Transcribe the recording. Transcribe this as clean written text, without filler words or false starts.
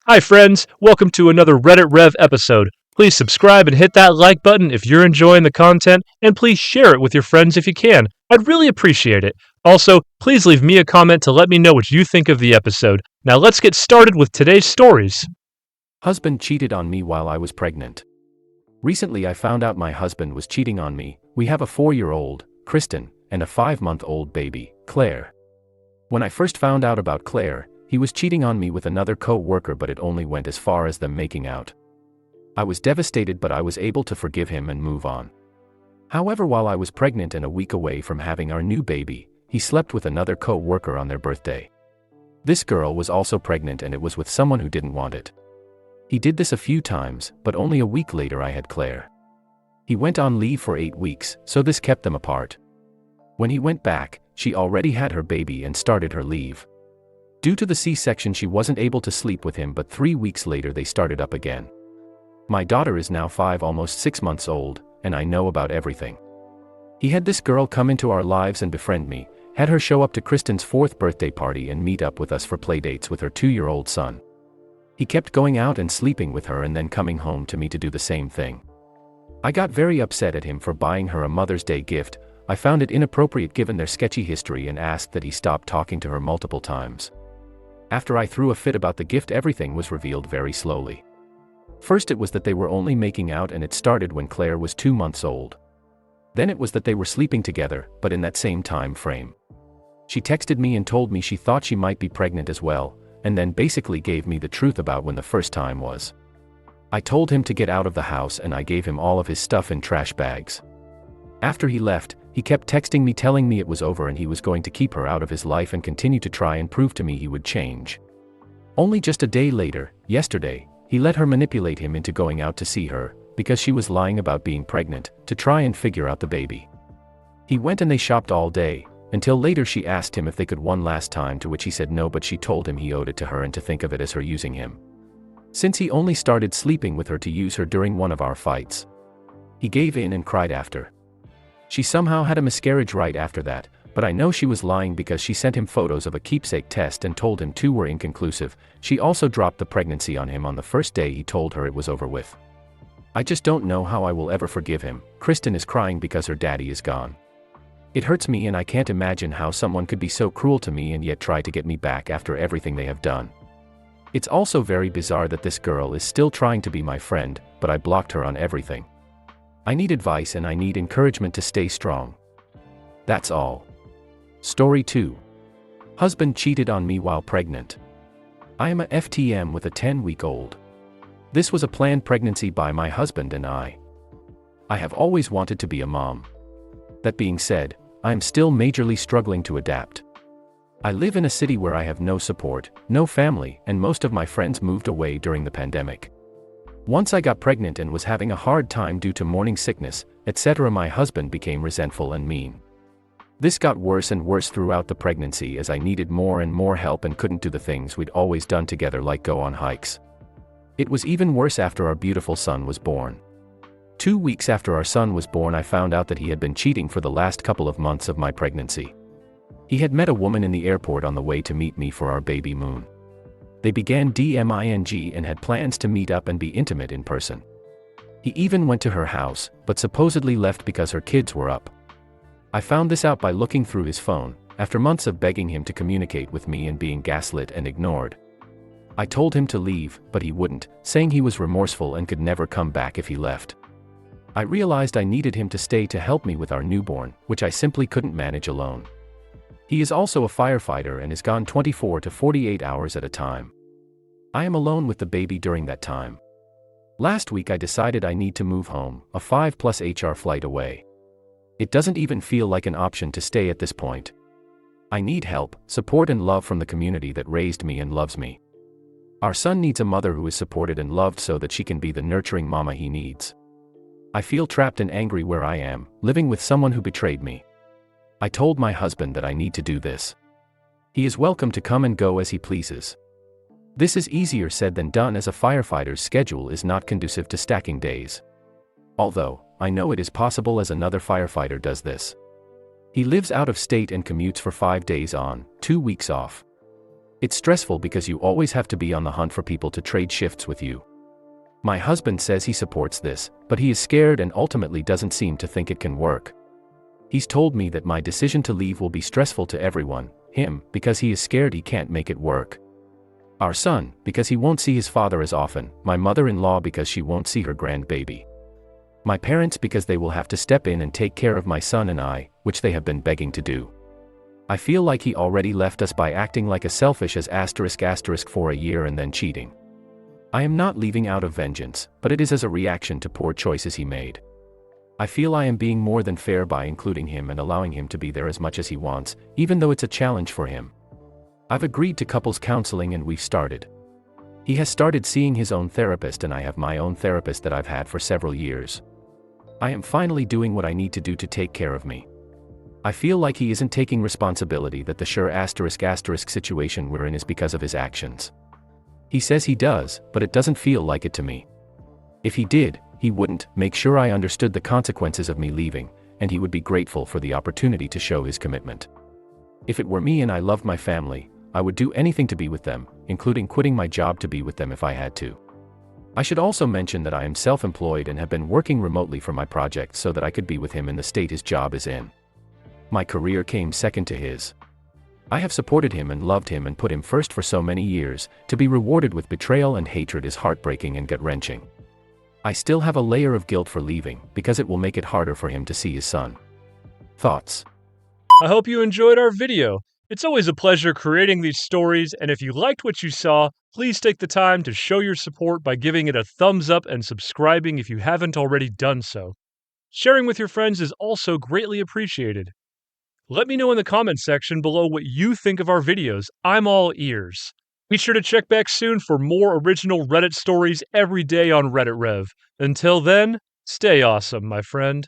Hi friends, welcome to another RedditRev episode. Please subscribe and hit that like button if you're enjoying the content, and please share it with your friends if you can. I'd really appreciate it. Also, please leave me a comment to let me know what you think of the episode. Now let's get started with today's stories. Husband cheated on me while I was pregnant. Recently I found out my husband was cheating on me. We have a 4-year-old, Kristen, and a 5-month-old baby, Claire. When I first found out about Claire, he was cheating on me with another co-worker, but it only went as far as them making out. I was devastated, but I was able to forgive him and move on. However, while I was pregnant and a week away from having our new baby, he slept with another co-worker on their birthday. This girl was also pregnant, and it was with someone who didn't want it. He did this a few times, but only a week later I had Claire. He went on leave for 8 weeks, so this kept them apart. When he went back, she already had her baby and started her leave. Due to the C-section, she wasn't able to sleep with him, but 3 weeks later they started up again. My daughter is now 5, almost 6 months old, and I know about everything. He had this girl come into our lives and befriend me, had her show up to Kristen's 4th birthday party and meet up with us for playdates with her 2-year-old son. He kept going out and sleeping with her and then coming home to me to do the same thing. I got very upset at him for buying her a Mother's Day gift. I found it inappropriate given their sketchy history and asked that he stop talking to her multiple times. After I threw a fit about the gift, everything was revealed very slowly. First it was that they were only making out, and it started when Claire was 2 months old. Then it was that they were sleeping together, but in that same time frame. She texted me and told me she thought she might be pregnant as well, and then basically gave me the truth about when the first time was. I told him to get out of the house, and I gave him all of his stuff in trash bags. After he left, he kept texting me telling me it was over and he was going to keep her out of his life and continue to try and prove to me he would change. Only just a day later, yesterday, he let her manipulate him into going out to see her, because she was lying about being pregnant, to try and figure out the baby. He went and they shopped all day, until later she asked him if they could one last time, to which he said no, but she told him he owed it to her and to think of it as her using him. Since he only started sleeping with her to use her during one of our fights. He gave in and cried after. She somehow had a miscarriage right after that, but I know she was lying because she sent him photos of a keepsake test and told him 2 were inconclusive. She also dropped the pregnancy on him on the first day he told her it was over with. I just don't know how I will ever forgive him. Kristen is crying because her daddy is gone. It hurts me, and I can't imagine how someone could be so cruel to me and yet try to get me back after everything they have done. It's also very bizarre that this girl is still trying to be my friend, but I blocked her on everything. I need advice and I need encouragement to stay strong. That's all. Story 2. Husband cheated on me while pregnant. I am a FTM with a 10-week-old. This was a planned pregnancy by my husband and I. I have always wanted to be a mom. That being said, I am still majorly struggling to adapt. I live in a city where I have no support, no family, and most of my friends moved away during the pandemic. Once I got pregnant and was having a hard time due to morning sickness, etc., my husband became resentful and mean. This got worse and worse throughout the pregnancy as I needed more and more help and couldn't do the things we'd always done together, like go on hikes. It was even worse after our beautiful son was born. 2 weeks after our son was born, I found out that he had been cheating for the last couple of months of my pregnancy. He had met a woman in the airport on the way to meet me for our baby Moon. They began DMing and had plans to meet up and be intimate in person. He even went to her house, but supposedly left because her kids were up. I found this out by looking through his phone, after months of begging him to communicate with me and being gaslit and ignored. I told him to leave, but he wouldn't, saying he was remorseful and could never come back if he left. I realized I needed him to stay to help me with our newborn, which I simply couldn't manage alone. He is also a firefighter and is gone 24 to 48 hours at a time. I am alone with the baby during that time. Last week I decided I need to move home, a 5+ HR flight away. It doesn't even feel like an option to stay at this point. I need help, support and love from the community that raised me and loves me. Our son needs a mother who is supported and loved so that she can be the nurturing mama he needs. I feel trapped and angry where I am, living with someone who betrayed me. I told my husband that I need to do this. He is welcome to come and go as he pleases. This is easier said than done, as a firefighter's schedule is not conducive to stacking days. Although, I know it is possible, as another firefighter does this. He lives out of state and commutes for 5 days on, 2 weeks off. It's stressful because you always have to be on the hunt for people to trade shifts with you. My husband says he supports this, but he is scared and ultimately doesn't seem to think it can work. He's told me that my decision to leave will be stressful to everyone, him, because he is scared he can't make it work. Our son, because he won't see his father as often, my mother-in-law because she won't see her grandbaby. My parents because they will have to step in and take care of my son and I, which they have been begging to do. I feel like he already left us by acting like a selfish as *** for a year and then cheating. I am not leaving out of vengeance, but it is as a reaction to poor choices he made. I feel I am being more than fair by including him and allowing him to be there as much as he wants, even though it's a challenge for him. I've agreed to couples counseling and we've started. He has started seeing his own therapist and I have my own therapist that I've had for several years. I am finally doing what I need to do to take care of me. I feel like he isn't taking responsibility that the *** situation we're in is because of his actions. He says he does, but it doesn't feel like it to me. If he did, he wouldn't make sure I understood the consequences of me leaving, and he would be grateful for the opportunity to show his commitment. If it were me and I loved my family, I would do anything to be with them, including quitting my job to be with them if I had to. I should also mention that I am self-employed and have been working remotely for my project so that I could be with him in the state his job is in. My career came second to his. I have supported him and loved him and put him first for so many years. To be rewarded with betrayal and hatred is heartbreaking and gut-wrenching. I still have a layer of guilt for leaving, because it will make it harder for him to see his son. Thoughts? I hope you enjoyed our video. It's always a pleasure creating these stories, and if you liked what you saw, please take the time to show your support by giving it a thumbs up and subscribing if you haven't already done so. Sharing with your friends is also greatly appreciated. Let me know in the comments section below what you think of our videos. I'm all ears. Be sure to check back soon for more original Reddit stories every day on RedditRev. Until then, stay awesome, my friend.